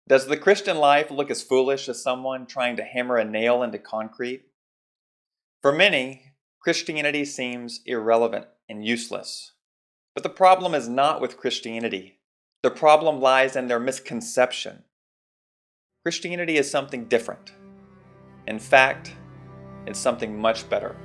Does the Christian life look as foolish as someone trying to hammer a nail into concrete? For many, Christianity seems irrelevant and useless. But the problem is not with Christianity. The problem lies in their misconception. Christianity is something different. In fact, it's something much better.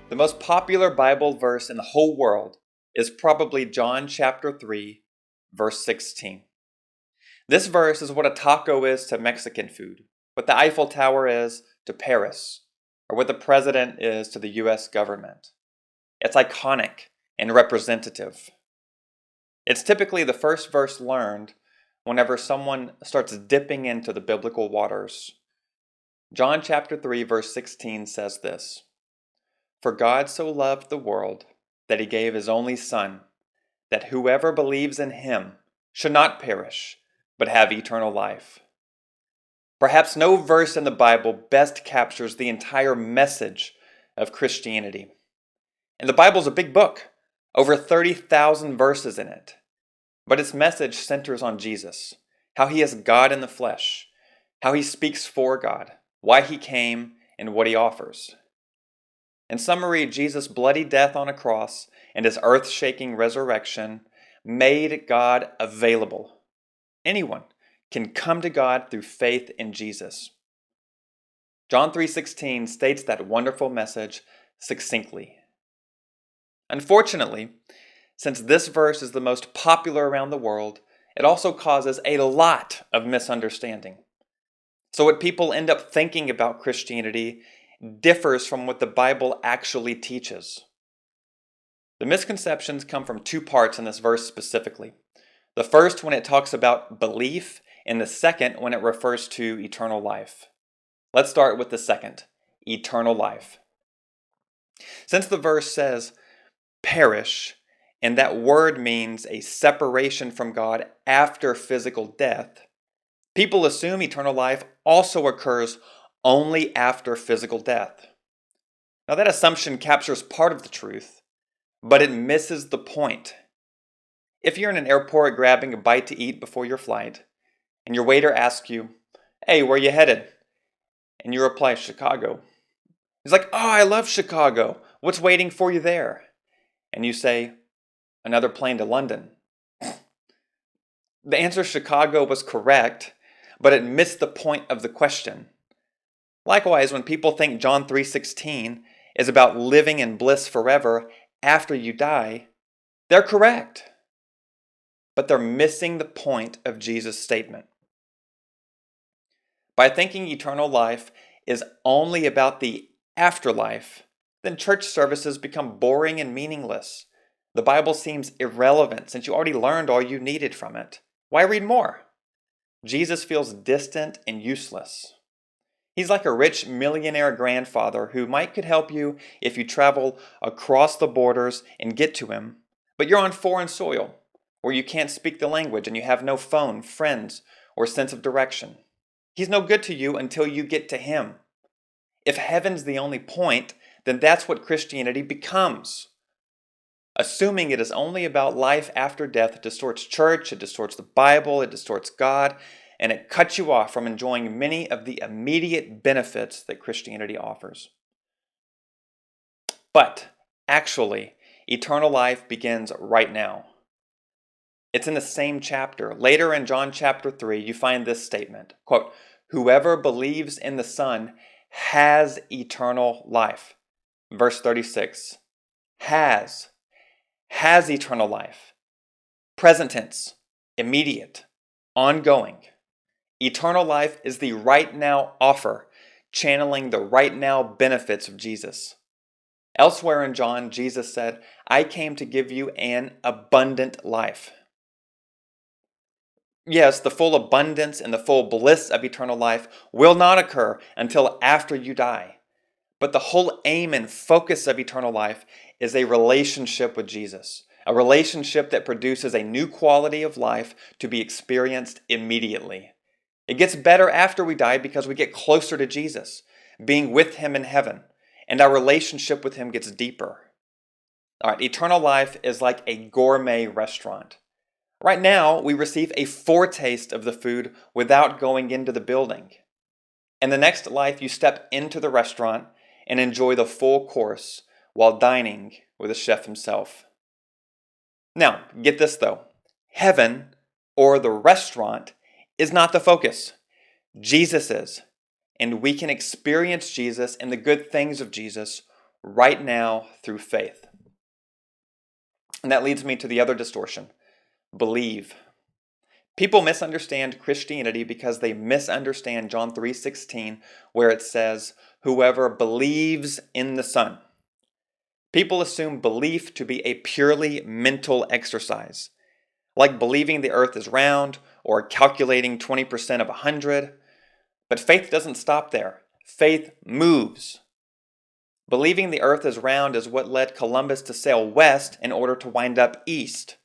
The most popular Bible verse in the whole world is probably John chapter 3, verse 16. This verse is what a taco is to Mexican food, what the Eiffel Tower is to Paris, or what the president is to the US government. It's iconic and representative. It's typically the first verse learned whenever someone starts dipping into the biblical waters. John chapter 3, verse 16 says this: "For God so loved the world that he gave his only Son, that whoever believes in him should not perish, but have eternal life." Perhaps no verse in the Bible best captures the entire message of Christianity. And the Bible's a big book, over 30,000 verses in it. But its message centers on Jesus, how he is God in the flesh, how he speaks for God, why he came, and what he offers. In summary, Jesus' bloody death on a cross and his earth-shaking resurrection made God available. Anyone can come to God through faith in Jesus. John 3:16 states that wonderful message succinctly. Unfortunately, since this verse is the most popular around the world, it also causes a lot of misunderstanding. So what people end up thinking about Christianity differs from what the Bible actually teaches. The misconceptions come from two parts in this verse specifically. The first when it talks about belief, and the second when it refers to eternal life. Let's start with the second, eternal life. Since the verse says perish, and that word means a separation from God after physical death, people assume eternal life also occurs only after physical death. Now that assumption captures part of the truth, but it misses the point. If you're in an airport grabbing a bite to eat before your flight, and your waiter asks you, "Hey, where you headed?" And you reply, "Chicago." He's like, "Oh, I love Chicago. What's waiting for you there?" And you say, "Another plane to London." The answer Chicago was correct, but it missed the point of the question. Likewise, when people think John 3:16 is about living in bliss forever after you die, they're correct. But they're missing the point of Jesus' statement. By thinking eternal life is only about the afterlife, then church services become boring and meaningless. The Bible seems irrelevant since you already learned all you needed from it. Why read more? Jesus feels distant and useless. He's like a rich millionaire grandfather who could help you if you travel across the borders and get to him, but you're on foreign soil where you can't speak the language and you have no phone, friends, or sense of direction. He's no good to you until you get to him. If heaven's the only point, then that's what Christianity becomes. Assuming it is only about life after death distorts church, it distorts the Bible, it distorts God, and it cuts you off from enjoying many of the immediate benefits that Christianity offers. But actually, eternal life begins right now. It's in the same chapter. Later in John chapter 3, you find this statement, quote, "Whoever believes in the Son has eternal life." Verse 36, has eternal life. Present tense, immediate, ongoing. Eternal life is the right now offer, channeling the right now benefits of Jesus. Elsewhere in John, Jesus said, "I came to give you an abundant life." Yes, the full abundance and the full bliss of eternal life will not occur until after you die. But the whole aim and focus of eternal life is a relationship with Jesus, a relationship that produces a new quality of life to be experienced immediately. It gets better after we die because we get closer to Jesus, being with him in heaven, and our relationship with him gets deeper. All right, eternal life is like a gourmet restaurant. Right now, we receive a foretaste of the food without going into the building. In the next life, you step into the restaurant and enjoy the full course while dining with the chef himself. Now, get this though. Heaven, or the restaurant, is not the focus. Jesus is. And we can experience Jesus and the good things of Jesus right now through faith. And that leads me to the other distortion: believe. People misunderstand Christianity because they misunderstand John 3:16, where it says, "Whoever believes in the Son." People assume belief to be a purely mental exercise, like believing the earth is round or calculating 20% of 100. But faith doesn't stop there. Faith moves. Believing the earth is round is what led Columbus to sail west in order to wind up east.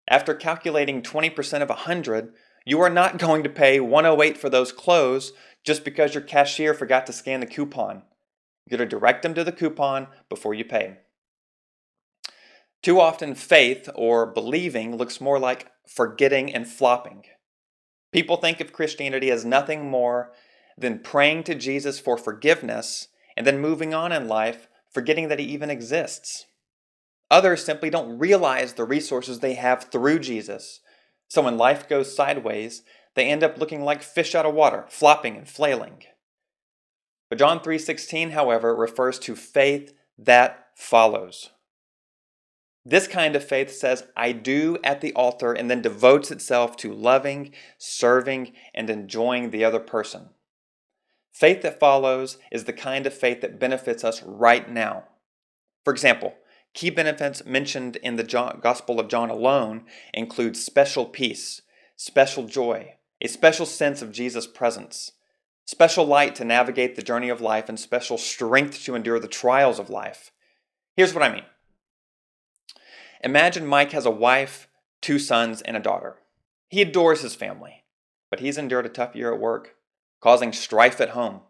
After calculating 20% of 100, you are not going to pay 108 for those clothes just because your cashier forgot to scan the coupon. You're going to direct them to the coupon before you pay. Too often, faith or believing looks more like forgetting and flopping. People think of Christianity as nothing more than praying to Jesus for forgiveness and then moving on in life, forgetting that he even exists. Others simply don't realize the resources they have through Jesus. So when life goes sideways, they end up looking like fish out of water, flopping and flailing. But John 3:16, however, refers to faith that follows. This kind of faith says, "I do" at the altar and then devotes itself to loving, serving, and enjoying the other person. Faith that follows is the kind of faith that benefits us right now. For example, key benefits mentioned in the Gospel of John alone include special peace, special joy, a special sense of Jesus' presence, special light to navigate the journey of life, and special strength to endure the trials of life. Here's what I mean. Imagine Mike has a wife, 2 sons, and a daughter. He adores his family, but he's endured a tough year at work, causing strife at home.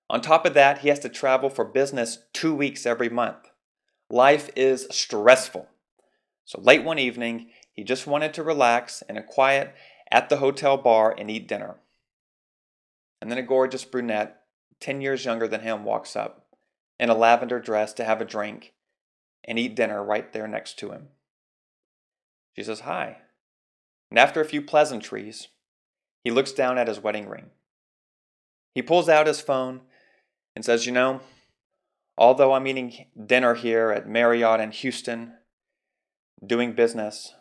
On top of that, he has to travel for business 2 weeks every month. Life is stressful. So late one evening, he just wanted to relax in a quiet at the hotel bar and eat dinner. And then a gorgeous brunette, 10 years younger than him, walks up in a lavender dress to have a drink and eat dinner right there next to him. She says hi. And after a few pleasantries, he looks down at his wedding ring. He pulls out his phone and says, although I'm eating dinner here at Marriott in Houston, doing business,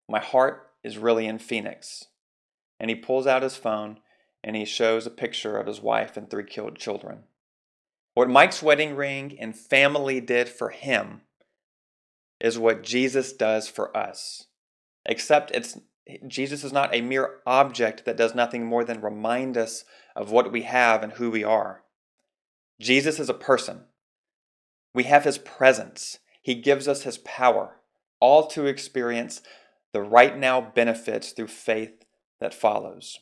my heart is really in Phoenix." And he pulls out his phone and he shows a picture of his wife and 3 children. What Mike's wedding ring and family did for him is what Jesus does for us. Except Jesus is not a mere object that does nothing more than remind us of what we have and who we are. Jesus is a person. We have his presence. He gives us his power, all to experience the right now benefits through faith that follows.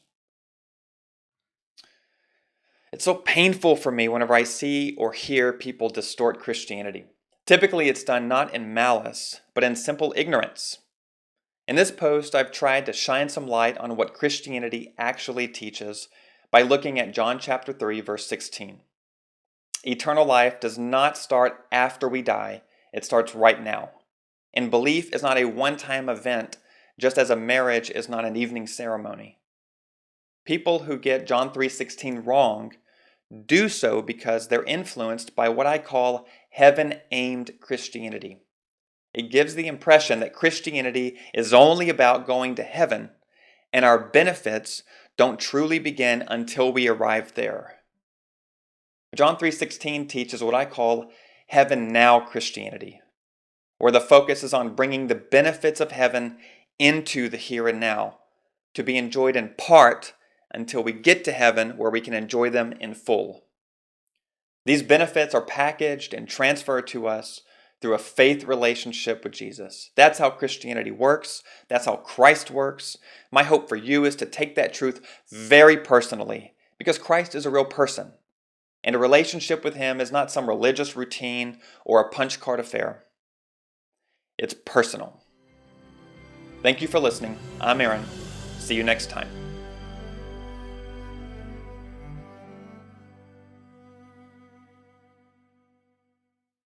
It's so painful for me whenever I see or hear people distort Christianity. Typically, it's done not in malice, but in simple ignorance. In this post, I've tried to shine some light on what Christianity actually teaches by looking at John chapter 3, verse 16. Eternal life does not start after we die, it starts right now. And belief is not a one-time event, just as a marriage is not an evening ceremony. People who get John 3:16 wrong do so because they're influenced by what I call heaven-aimed Christianity. It gives the impression that Christianity is only about going to heaven, and our benefits don't truly begin until we arrive there. John 3:16 teaches what I call heaven now Christianity, where the focus is on bringing the benefits of heaven into the here and now, to be enjoyed in part until we get to heaven where we can enjoy them in full. These benefits are packaged and transferred to us through a faith relationship with Jesus. That's how Christianity works. That's how Christ works. My hope for you is to take that truth very personally, because Christ is a real person, and a relationship with him is not some religious routine or a punch card affair. It's personal. Thank you for listening. I'm Aaron. See you next time.